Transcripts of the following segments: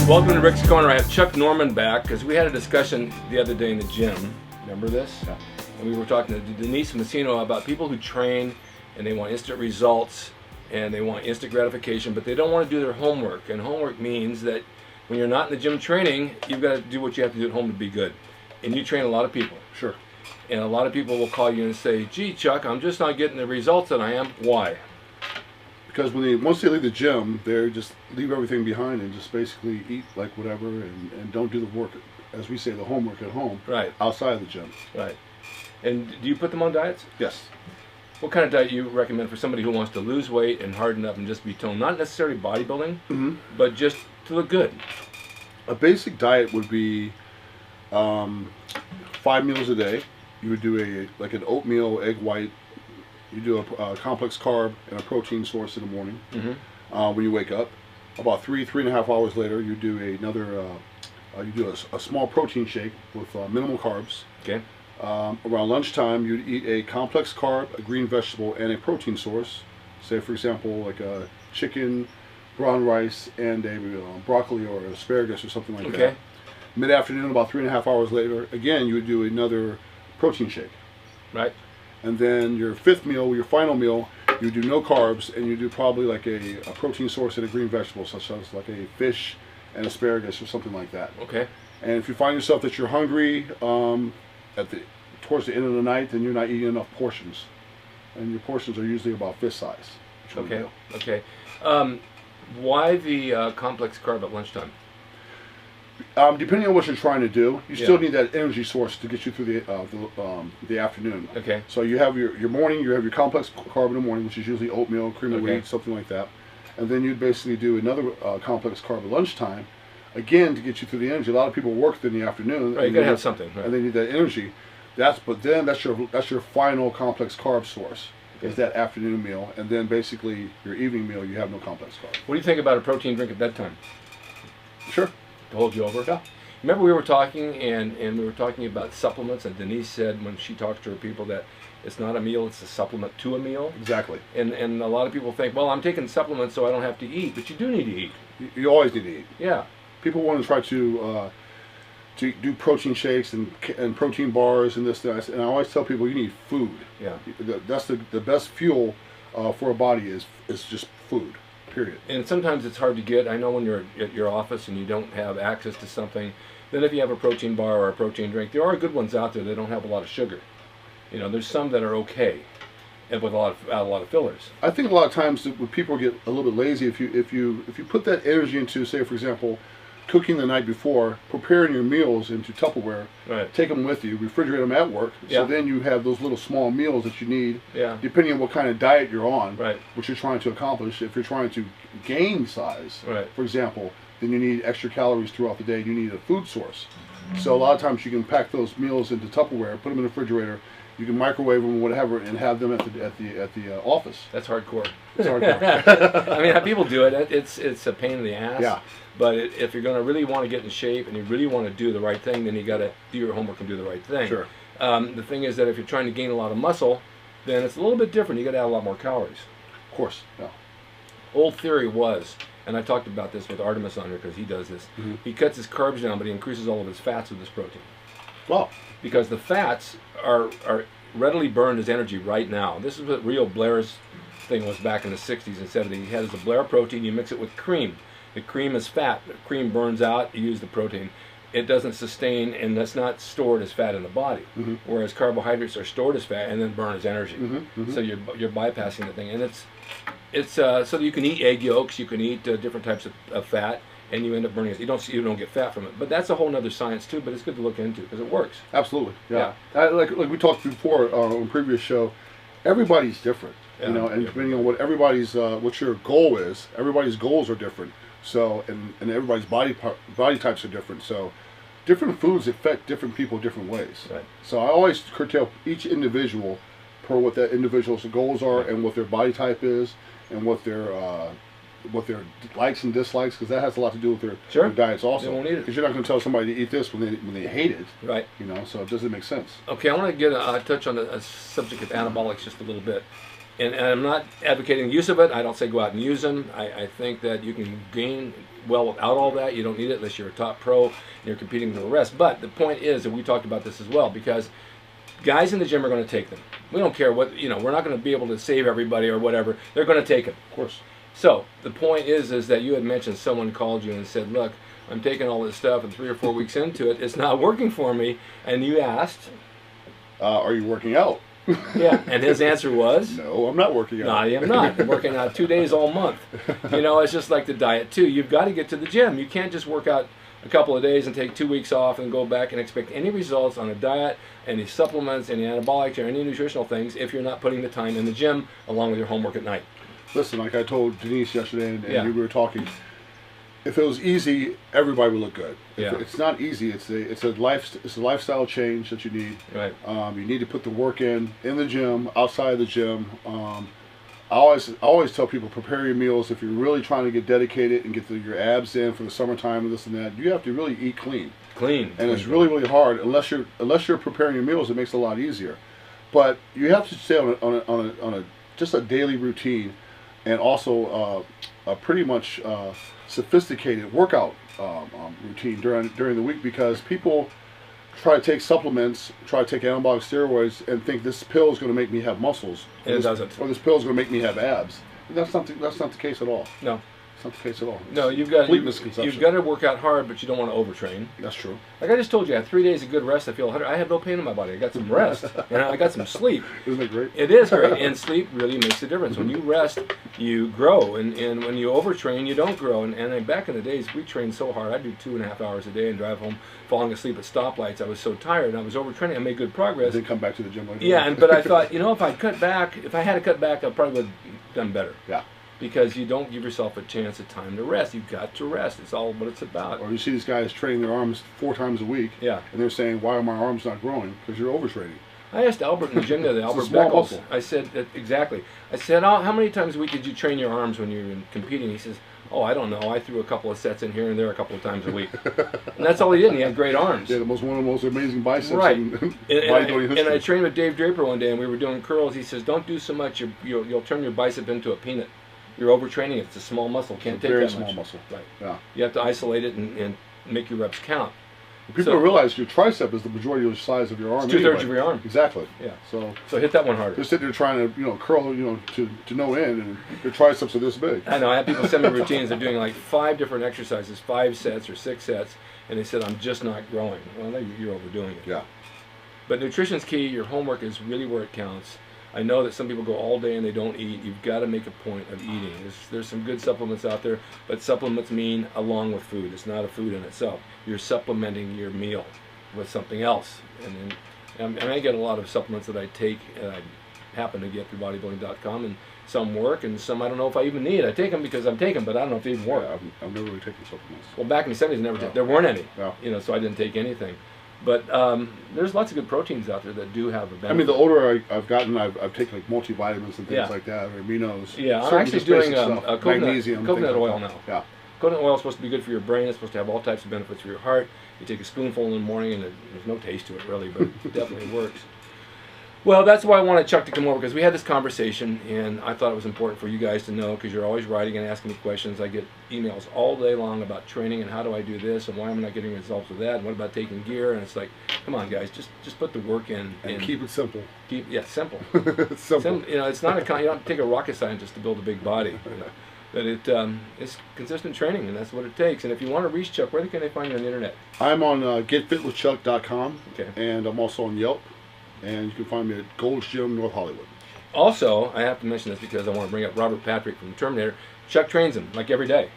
Welcome to Rick's Corner. I have Chuck Norman back because we had a discussion the other day in the gym. Remember this? Yeah. And we were talking to Denise Messino about people who train and they want instant results and they want instant gratification, but they don't want to do their homework. And homework means that when you're not in the gym training, you've got to do what you have to do at home to be good. And you train a lot of people. Sure. And a lot of people will call you and say, gee, Chuck, I'm just not getting the results that I am. Why? Because once they leave the gym, they just leave everything behind and just basically eat like whatever and don't do the work, as we say, the homework at home. Right. Outside of the gym. Right. And do you put them on diets? Yes. What kind of diet you recommend for somebody who wants to lose weight and harden up and just be toned? Not necessarily bodybuilding, but just to look good. A basic diet would be 5 meals a day. You would do an oatmeal, egg white. You do a complex carb and a protein source in the morning when you wake up. About 3.5 hours later, you do a small protein shake with minimal carbs. Okay. Around lunchtime, you'd eat a complex carb, a green vegetable, and a protein source. Say, for example, like a chicken, brown rice, and a broccoli or asparagus or something like that. Mid-afternoon, about 3.5 hours later, again, you would do another protein shake. Right. And then your fifth meal, your final meal, you do no carbs, and you do probably like a protein source and a green vegetable, such as like a fish and asparagus or something like that. Okay. And if you find yourself that you're hungry towards the end of the night, then you're not eating enough portions, and your portions are usually about fist size. Okay. Okay. Why the complex carb at lunchtime? Depending on what you're trying to do, you still need that energy source to get you through the afternoon. Okay. So you have your morning, you have your complex carb in the morning, which is usually oatmeal, cream of wheat, something like that. And then you'd basically do another complex carb at lunchtime, again, to get you through the energy. A lot of people work in the afternoon. Right, you gotta have something. Right. And they need that energy. But then that's your final complex carb source. Is that afternoon meal, and then basically your evening meal, you have no complex carb. What do you think about a protein drink at bedtime? Sure. To hold you over? Yeah. Remember we were talking and we were talking about supplements, and Denise said when she talks to her people that it's not a meal, it's a supplement to a meal. Exactly. And a lot of people think, well, I'm taking supplements so I don't have to eat, but you do need to eat. You always need to eat. Yeah. People want to try to do protein shakes and protein bars and this, that, and I always tell people you need food. Yeah. That's the best fuel for a body is just food. Period. And sometimes it's hard to get. I know when you're at your office and you don't have access to something, then if you have a protein bar or a protein drink, there are good ones out there that don't have a lot of sugar. You know, there's some that are okay, and with a lot of fillers. I think a lot of times when people get a little bit lazy, if you put that energy into, say, for example, cooking the night before, preparing your meals into Tupperware, take them with you, refrigerate them at work, so then you have those little small meals that you need, depending on what kind of diet you're on, what you're trying to accomplish. If you're trying to gain size, for example, then you need extra calories throughout the day. You need a food source. So a lot of times you can pack those meals into Tupperware, put them in the refrigerator, you can microwave them, whatever, and have them at the office. That's hardcore. It's hardcore. I mean, how people do it, it's a pain in the ass. Yeah. But if you're going to really want to get in shape and you really want to do the right thing, then you got to do your homework and do the right thing. Sure. The thing is that if you're trying to gain a lot of muscle, then it's a little bit different. You got to add a lot more calories. Of course. Yeah. Old theory was, and I talked about this with Artemis on here because he does this. He cuts his carbs down, but he increases all of his fats with his protein. Wow. Because the fats are readily burned as energy right now. This is what Rio Blair's thing was back in the 60s and 70s. He had a Blair protein, you mix it with cream. The cream is fat. The cream burns out, you use the protein. It doesn't sustain, and that's not stored as fat in the body. Whereas carbohydrates are stored as fat and then burn as energy. So you're bypassing the thing. And it's so that you can eat egg yolks, you can eat different types of fat, and you end up burning it. You don't get fat from it. But that's a whole other science too, but it's good to look into because it works. Absolutely. Yeah. Like we talked before on a previous show, everybody's different. You know, and depending on what everybody's what your goal is, everybody's goals are different. So and everybody's body types are different. So different foods affect different people different ways. Right. So I always curtail each individual per what that individual's goals are and what their body type is and what their likes and dislikes, because that has a lot to do with their diets also. Because you're not going to tell somebody to eat this when they hate it. Right. You know, so it doesn't make sense. Okay, I want to get a touch on a subject of anabolics just a little bit. and I'm not advocating the use of it. I don't say go out and use them. I think that you can gain well without all that. You don't need it unless you're a top pro and you're competing with the rest. But the point is, and we talked about this as well, because guys in the gym are going to take them. We don't care what, you know, we're not going to be able to save everybody or whatever. They're going to take them. Of course. So the point is that you had mentioned someone called you and said, look, I'm taking all this stuff and 3 or 4 weeks into it, it's not working for me. And you asked, are you working out? Yeah, and his answer was, no, I'm not working out. No, I am not. I'm working out 2 days all month. You know, it's just like the diet too. You've got to get to the gym. You can't just work out a couple of days and take 2 weeks off and go back and expect any results on a diet, any supplements, any anabolics, or any nutritional things if you're not putting the time in the gym along with your homework at night. Listen, like I told Denise yesterday, and we were talking, if it was easy, everybody would look good. Yeah. It's not easy. It's a lifestyle change that you need. Right. You need to put the work in the gym, outside the gym. I always tell people, prepare your meals. If you're really trying to get dedicated and get your abs in for the summertime and this and that, you have to really eat clean. And it's really, really hard unless you're preparing your meals. It makes it a lot easier. But you have to stay on just a daily routine, and also a pretty much sophisticated workout routine during the week, because people try to take supplements, try to take anabolic steroids, and think this pill is going to make me have muscles. And it doesn't. Or this pill is going to make me have abs. That's not the case at all. No. It's not the case at all. No, you've got to work out hard, but you don't want to overtrain. That's true. Like I just told you, I had 3 days of good rest. I feel 100. I have no pain in my body. I got some rest. I got some sleep. Isn't it great? It is great, and sleep really makes a difference. When you rest, you grow, and when you overtrain, you don't grow. And back in the days, we trained so hard. I'd do 2.5 hours a day and drive home, falling asleep at stoplights. I was so tired, and I was overtraining. I made good progress. Then come back to the gym later. Yeah, but I thought, you know, if I had to cut back, I probably would have done better. Yeah. Because you don't give yourself a chance of time to rest. You've got to rest. It's all what it's about. Or you see these guys training their arms 4 times a week. Yeah. And they're saying, why are my arms not growing? Because you're overtraining. I asked Albert in the gym today, Albert small Beckles. muscle. I said, exactly. I said, oh, how many times a week did you train your arms when you were competing? He says, oh, I don't know. I threw a couple of sets in here and there a couple of times a week. And that's all he did. And he had great arms. Yeah, one of the most amazing biceps right. in bodybuilding history. And I trained with Dave Draper one day, and we were doing curls. He says, don't do so much. You'll turn your bicep into a peanut. You're overtraining it. It's a small muscle. Can't take that much. Very small muscle. Right. Yeah. You have to isolate it and make your reps count. People don't realize your tricep is the majority of the size of your arm. It's 2/3 of your arm. Exactly. Yeah. So hit that one harder. They're sitting there trying to curl to no end, and their triceps are this big. I know. I have people send me routines. They're doing like 5 different exercises, 5 sets or 6 sets, and they said, I'm just not growing. Well, you're overdoing it. Yeah. But nutrition's key. Your homework is really where it counts. I know that some people go all day and they don't eat. You've got to make a point of eating. There's some good supplements out there, but supplements mean along with food. It's not a food in itself. You're supplementing your meal with something else. And I get a lot of supplements that I take, I happen to get through bodybuilding.com, and some work and some I don't know if I even need. I take them because I'm taking them, but I don't know if they even work. Yeah, I've never really taken supplements. Well, back in the 70s, there weren't any. Yeah. So I didn't take anything. But there's lots of good proteins out there that do have a benefit. I mean, the older I've gotten, I've taken like multivitamins and things like that, or aminos. Yeah, I'm actually doing magnesium, coconut oil now. Yeah. Coconut oil is supposed to be good for your brain. It's supposed to have all types of benefits for your heart. You take a spoonful in the morning, and there's no taste to it really, but it definitely works. Well, that's why I wanted Chuck to come over, because we had this conversation, and I thought it was important for you guys to know, because you're always writing and asking me questions. I get emails all day long about training and how do I do this and why am I not getting results with that, and what about taking gear, and it's like, come on guys, just put the work in. And keep it simple. Simple. It's simple. It's not you don't take a rocket scientist to build a big body. But it's consistent training, and that's what it takes. And if you want to reach Chuck, where can they find you on the internet? I'm on getfitwithchuck.com, okay. And I'm also on Yelp. And you can find me at Gold's Gym, North Hollywood. Also, I have to mention this because I want to bring up Robert Patrick from Terminator. Chuck trains him like every day.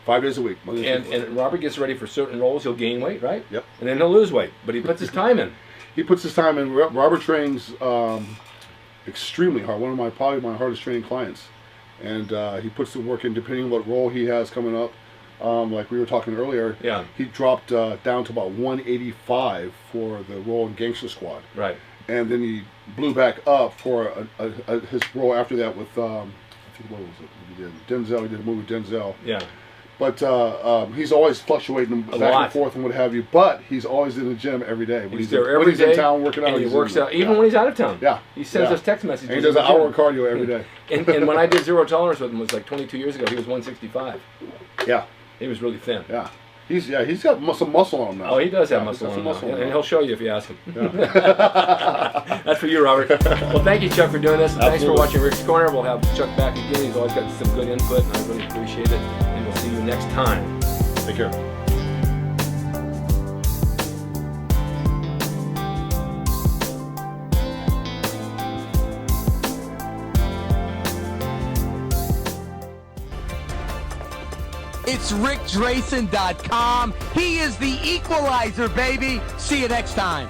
5 days a week. And Robert gets ready for certain roles. He'll gain weight, right? Yep. And then he'll lose weight, but he puts his time in. He puts his time in. Robert trains extremely hard. Probably my hardest training clients. And he puts the work in depending on what role he has coming up. Like we were talking earlier, yeah. He dropped down to about 185 for the role in Gangster Squad. Right. And then he blew back up for his role after that with, I think what was it? He did Denzel. He did a movie with Denzel. Yeah. But he's always fluctuating back and forth and what have you. But he's always in the gym every day. He's there every day. When he's in town working out, and he works out even when he's out of town. Yeah, he sends us text messages. And he does an hour of cardio every day. And when I did zero tolerance with him, it was like 22 years ago. He was 165. Yeah, he was really thin. Yeah. He's got some muscle on him now. Oh, he does have muscle on him, and he'll show you if you ask him. Yeah. That's for you, Robert. Well, thank you, Chuck, for doing this, and thanks for watching Rick's Corner. We'll have Chuck back again. He's always got some good input, and I really appreciate it. And we'll see you next time. Take care. It's rickdrason.com. He is the equalizer, baby. See you next time.